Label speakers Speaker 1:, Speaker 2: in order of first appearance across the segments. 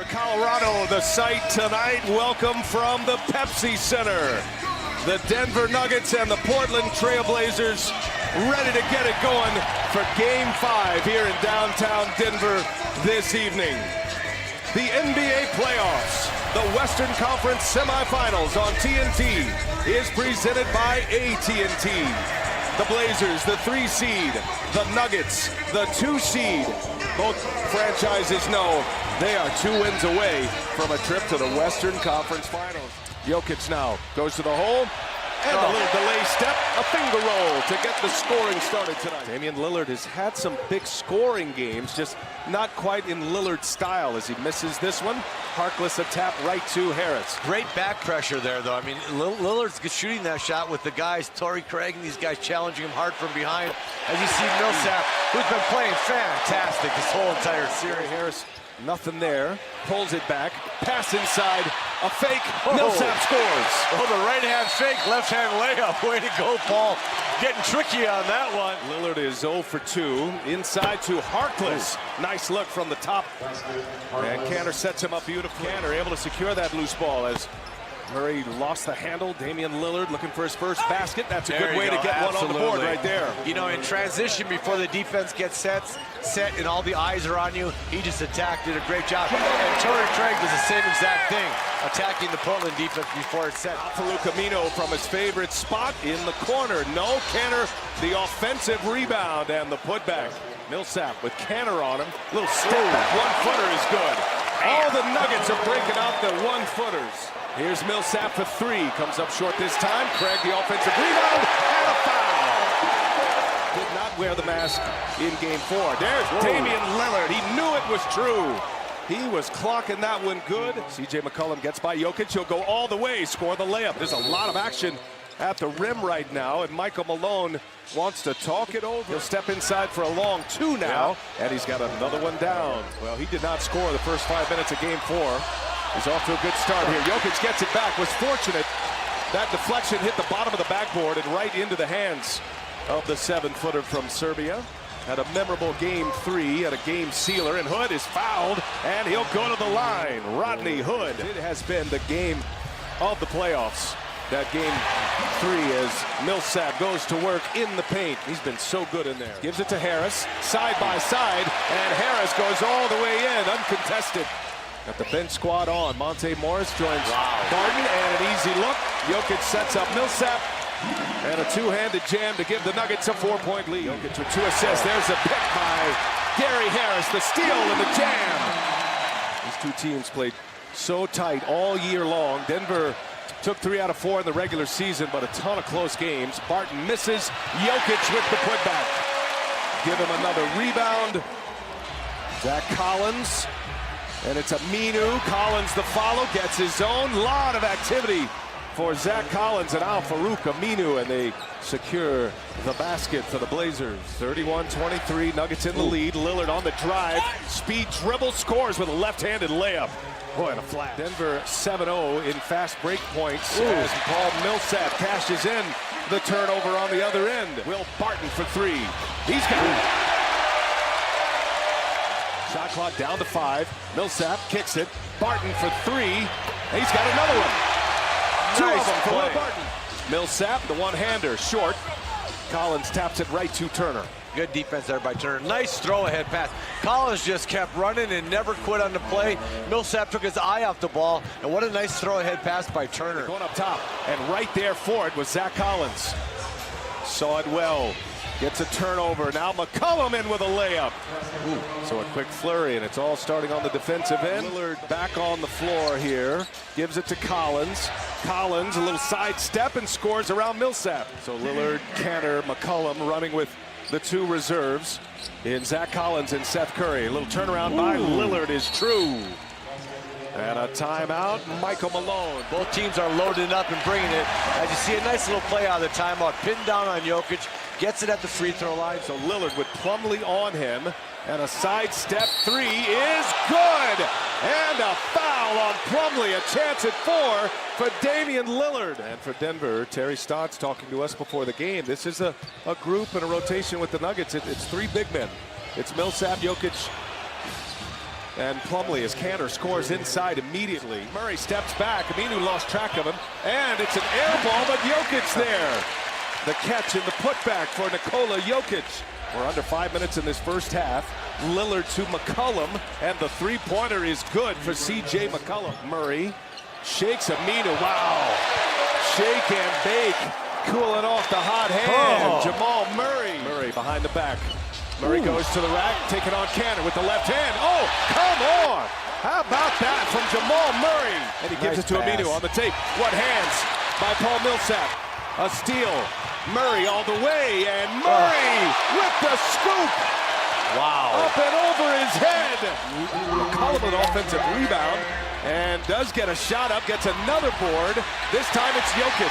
Speaker 1: Colorado, the site tonight. Welcome from the Pepsi Center. The Denver Nuggets and the Portland Trail Blazers ready to get it going for Game 5 here in downtown Denver this evening. The NBA playoffs, the Western Conference semifinals on TNT is presented by AT&T. The Blazers, the 3 seed, the Nuggets, the 2 seed. Both franchises know they are 2 wins away from a trip to the Western Conference Finals. Jokic now goes to the hole, and a little delay step, a finger roll to get the scoring started tonight. Damian Lillard has had some big scoring games, just not quite in Lillard's style as he misses this one. Harkless a tap right to Harris.
Speaker 2: Great back pressure there, though. I mean, Lillard's shooting that shot with the guys, Torrey Craig and these guys challenging him hard from behind. As you see Millsap, who's been playing fantastic this whole entire series.
Speaker 1: Harris, nothing there, pulls it back, pass inside, a fake, Millsap scores.
Speaker 2: Oh, the right-hand fake, left-hand layup. Way to go, Paul. Getting tricky on that one.
Speaker 1: Lillard is 0 for 2. Inside to Harkless. Nice look from the top. And Kanter sets him up beautifully. Kanter able to secure that loose ball as Murray lost the handle. Damian Lillard looking for his first basket. That's a good way to get one on the board right there.
Speaker 2: You know, in transition before the defense gets set and all the eyes are on you, he just attacked, did a great job. And Torrey Craig does the same exact thing, attacking the Portland defense before it's set.
Speaker 1: Farouk Amino from his favorite spot in the corner. No, Kanter, the offensive rebound and the putback. Millsap with Kanter on him. Little step back, 1-footer is good. All the Nuggets are breaking out the 1-footers. Here's Millsap for 3. Comes up short this time. Craig the offensive rebound and a foul. Did not wear the mask in Game 4. There's Damian Lillard. He knew it was true. He was clocking that one good. CJ McCollum gets by Jokic. He'll go all the way, score the layup. There's a lot of action at the rim right now, and Michael Malone wants to talk it over. He'll step inside for a long 2 now, and he's got another one down. Well, he did not score the first 5 minutes of Game 4. He's off to a good start here. Jokic gets it back, was fortunate. That deflection hit the bottom of the backboard and right into the hands of the 7-footer from Serbia. Had a memorable Game 3, had a game sealer, and Hood is fouled, and he'll go to the line. Rodney Hood. It has been the game of the playoffs. That Game 3 as Millsap goes to work in the paint. He's been so good in there. Gives it to Harris, side by side, and Harris goes all the way in, uncontested. Got the bench squad on. Monte Morris joins Barton, and an easy look. Jokic sets up Millsap, and a 2-handed jam to give the Nuggets a 4-point lead. Jokic with 2 assists. There's a pick by Gary Harris, the steal and the jam. These 2 teams played so tight all year long. Denver took 3 out of 4 in the regular season, but a ton of close games. Barton misses. Jokic with the putback. Give him another rebound. Zach Collins. And it's Aminu. Collins the follow, gets his own. Lot of activity for Zach Collins and Farouk Aminu, and they secure the basket for the Blazers. 31-23, Nuggets in the lead. Lillard on the drive. Speed dribble, scores with a left-handed layup. Boy, and a flat. Denver 7-0 in fast break points as Paul Millsap cashes in the turnover on the other end. Will Barton for 3. He's got it. Shot clock down to 5. Millsap kicks it. Barton for 3. And he's got another one. 2 of them for Will Barton. Millsap, the one-hander, short. Collins taps it right to Turner.
Speaker 2: Good defense there by Turner. Nice throw-ahead pass. Collins just kept running and never quit on the play. Millsap took his eye off the ball, and what a nice throw-ahead pass by Turner.
Speaker 1: Going up top, and right there for it was Zach Collins. Saw it well. Gets a turnover. Now McCollum in with a layup. So a quick flurry, and it's all starting on the defensive end. Lillard back on the floor here. Gives it to Collins. Collins, a little side step, and scores around Millsap. So Lillard, Kanter, McCollum running with the 2 reserves in Zach Collins and Seth Curry. A little turnaround by Lillard is true. And a timeout, Michael Malone.
Speaker 2: Both teams are loading up and bringing it. As you see, a nice little play out of the timeout. Pinned down on Jokic, gets it at the free throw line.
Speaker 1: So Lillard with Plumlee on him, and a sidestep 3 is good. And a foul on Plumlee, a chance at 4 for Damian Lillard. And for Denver, Terry Stotts talking to us before the game. This is a group and a rotation with the Nuggets. It's 3 big men. It's Millsap, Jokic, And Plumlee, as Cantor scores inside immediately. Murray steps back. Aminu lost track of him. And it's an air ball, but Jokic there. The catch and the putback for Nikola Jokic. We're under 5 minutes in this first half. Lillard to McCollum, and the three-pointer is good for C.J. McCollum. Murray shakes Aminu. Wow. Shake and bake. Cooling off the hot hand. Jamal Murray. Murray behind the back. Murray goes to the rack, taking on Cantor with the left hand. Oh, come on! How about that from Jamal Murray? And he gives it to Aminu on the tape. What hands by Paul Millsap. A steal. Murray all the way, and Murray with the scoop.
Speaker 2: Wow.
Speaker 1: Up and over his head. McCollum with an offensive rebound, and does get a shot up, gets another board. This time it's Jokic.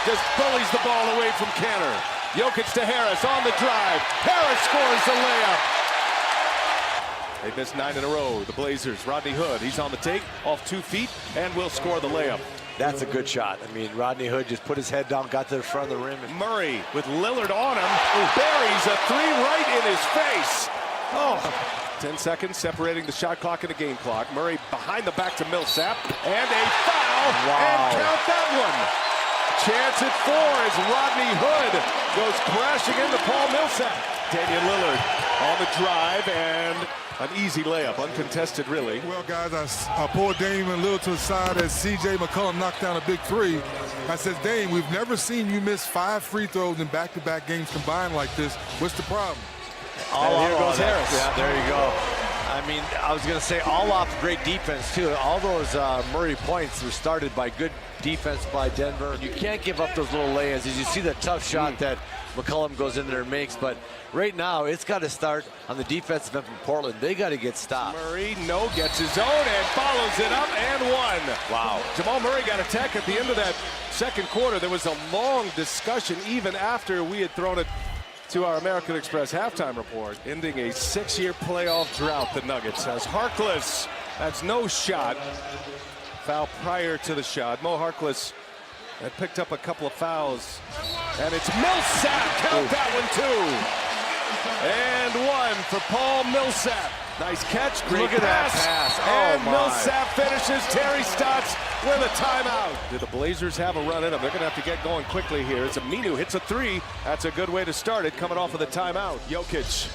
Speaker 1: Just bullies the ball away from Cantor. Jokic to Harris on the drive. Harris scores the layup. They've missed 9 in a row. The Blazers, Rodney Hood, he's on the take, off 2 feet, and will score the layup.
Speaker 2: That's a good shot. I mean, Rodney Hood just put his head down, got to the front of the rim. And
Speaker 1: Murray with Lillard on him, buries a 3 right in his face. Oh, 10 seconds separating the shot clock and the game clock. Murray behind the back to Millsap, and a foul, and count that one. Chance at 4 as Rodney Hood goes crashing into Paul Millsap. Damian Lillard on the drive, and an easy layup, uncontested really.
Speaker 3: Well, guys, I pulled Damian Lillard to the side as C.J. McCollum knocked down a big 3. I said, Dame, we've never seen you miss 5 free throws in back-to-back games combined like this. What's the problem?
Speaker 1: Here goes Harris.
Speaker 2: Yeah, there you go. I mean, I was going to say all off great defense, too. All those Murray points were started by good defense by Denver. You can't give up those little layups. As you see the tough shot that McCollum goes in there and makes, but right now it's got to start on the defensive end from Portland. They got to get stopped.
Speaker 1: Murray gets his own and follows it up and one. Wow. Jamal Murray got a tech at the end of that second quarter. There was a long discussion even after we had thrown it to our American Express halftime report, ending a 6-year playoff drought. The Nuggets has Harkless. That's no shot. Foul prior to the shot. Mo Harkless had picked up a couple of fouls, and it's Millsap. Count that one too. And one for Paul Millsap. Nice catch, great
Speaker 2: Look at
Speaker 1: pass.
Speaker 2: that pass.
Speaker 1: And
Speaker 2: my.
Speaker 1: Millsap finishes. Terry Stotts with a timeout. Do the Blazers have a run in them? They're going to have to get going quickly here. As Aminu hits a 3. That's a good way to start it, coming off of the timeout. Jokic,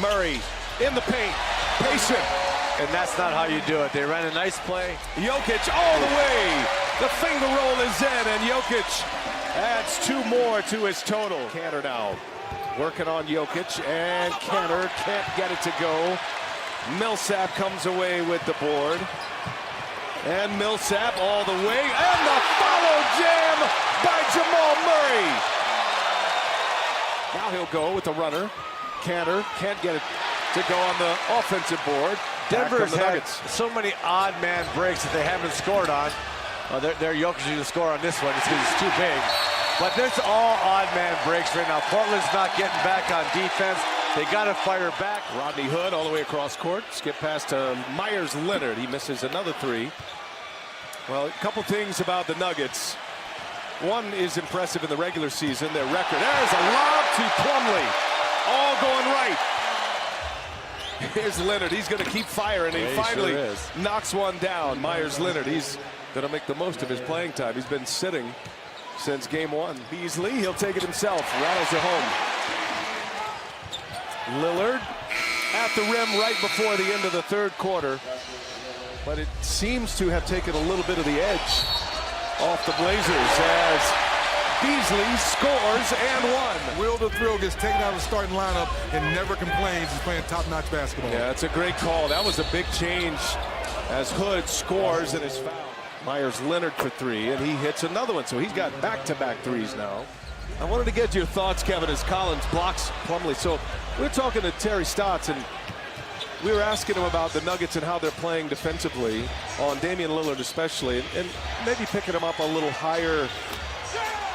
Speaker 1: Murray in the paint, patient.
Speaker 2: And that's not how you do it. They ran a nice play.
Speaker 1: Jokic all the way. The finger roll is in, and Jokic adds 2 more to his total. Cantor now working on Jokic, and Cantor can't get it to go. Millsap comes away with the board. And Millsap all the way, and the follow jam by Jamal Murray. Now he'll go with the runner. Cantor can't get it to go on the offensive board.
Speaker 2: Denver's had so many odd man breaks that they haven't scored on. Their Jokic is going to score on this one because it's too big. But there's all odd man breaks right now. Portland's not getting back on defense. They got to fire back.
Speaker 1: Rodney Hood all the way across court. Skip pass to Myers Leonard. He misses another 3. Well, a couple things about the Nuggets. One is impressive in the regular season, their record. There's a lob to Plumlee. All going right. Here's Leonard. He's going to keep firing. And he finally knocks one down. Myers Leonard. He's going to make the most of his playing time. He's been sitting since game 1. Beasley, he'll take it himself. Rattles it home. Lillard at the rim right before the end of the third quarter. But it seems to have taken a little bit of the edge off the Blazers as Beasley scores and one.
Speaker 3: Will the Thrill gets taken out of the starting lineup and never complains. He's playing top-notch basketball.
Speaker 1: Yeah, it's a great call. That was a big change as Hood scores and is fouled. Myers Leonard for 3, and he hits another one. So he's got back-to-back 3s now. I wanted to get your thoughts, Kevin, as Collins blocks Plumlee. So we're talking to Terry Stotts, and we were asking him about the Nuggets and how they're playing defensively on Damian Lillard especially, and maybe picking him up a little higher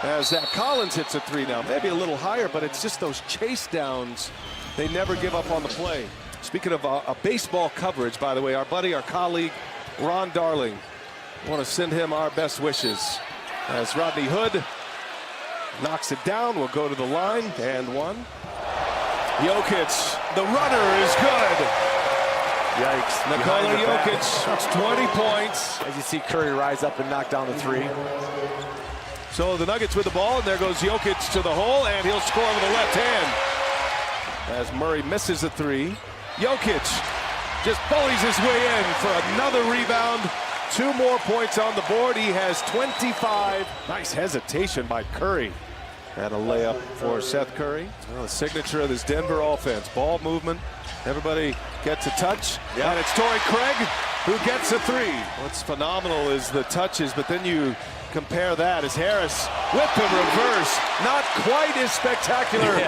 Speaker 1: as Zach Collins hits a 3 now. Maybe a little higher, but it's just those chase downs. They never give up on the play. Speaking of a baseball coverage, by the way, our buddy, our colleague, Ron Darling. I want to send him our best wishes as Rodney Hood knocks it down. We'll go to the line and one. Jokic, the runner is good.
Speaker 2: Yikes.
Speaker 1: Nikola
Speaker 2: Behind the back.
Speaker 1: Jokic, that's 20 points.
Speaker 2: As you see Curry rise up and knock down the three.
Speaker 1: So the Nuggets with the ball, and there goes Jokic to the hole, and he'll score with the left hand. As Murray misses a three, Jokic just bullies his way in for another rebound. 2 more points on the board. He has 25. Nice hesitation by Curry. And a layup for Seth Curry. Well, the signature of this Denver offense. Ball movement. Everybody gets a touch.
Speaker 2: Yeah.
Speaker 1: And it's Torrey Craig who gets a three. What's phenomenal is the touches, but then you compare that as Harris with the reverse. Not quite as spectacular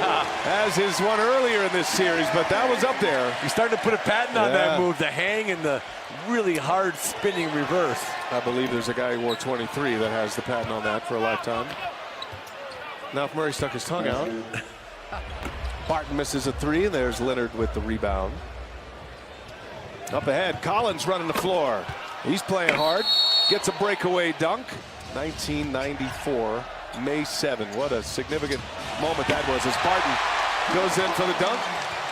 Speaker 1: as his one earlier in this series, but that was up there.
Speaker 2: He's starting to put a patent on that move, the hang and the really hard spinning reverse.
Speaker 1: I believe there's a guy who wore 23 that has the patent on that for a lifetime. Now if Murray stuck his tongue out. Barton misses a three. There's Leonard with the rebound. Up ahead, Collins running the floor. He's playing hard. Gets a breakaway dunk. 1994, May 7. What a significant moment that was as Barton goes in for the dunk.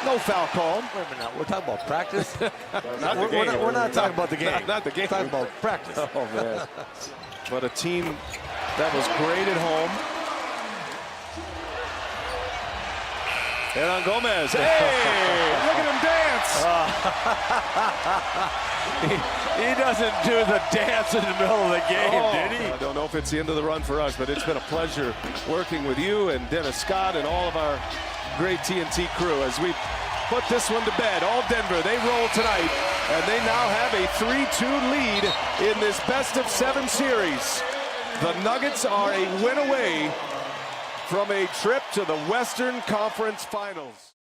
Speaker 1: No foul call.
Speaker 2: Wait a minute, we're talking about practice?
Speaker 1: We're
Speaker 2: not talking about the game.
Speaker 1: Not the game.
Speaker 2: We're talking about practice.
Speaker 1: Oh, man. But a team that was great at home. And on Gomez. Hey, look at him dance.
Speaker 2: He doesn't do the dance in the middle of the game, did he?
Speaker 1: I don't know if it's the end of the run for us, but it's been a pleasure working with you and Dennis Scott and all of our great TNT crew as we put this one to bed. All Denver, they roll tonight, and they now have a 3-2 lead in this best-of-7 series. The Nuggets are a win away from a trip to the Western Conference Finals.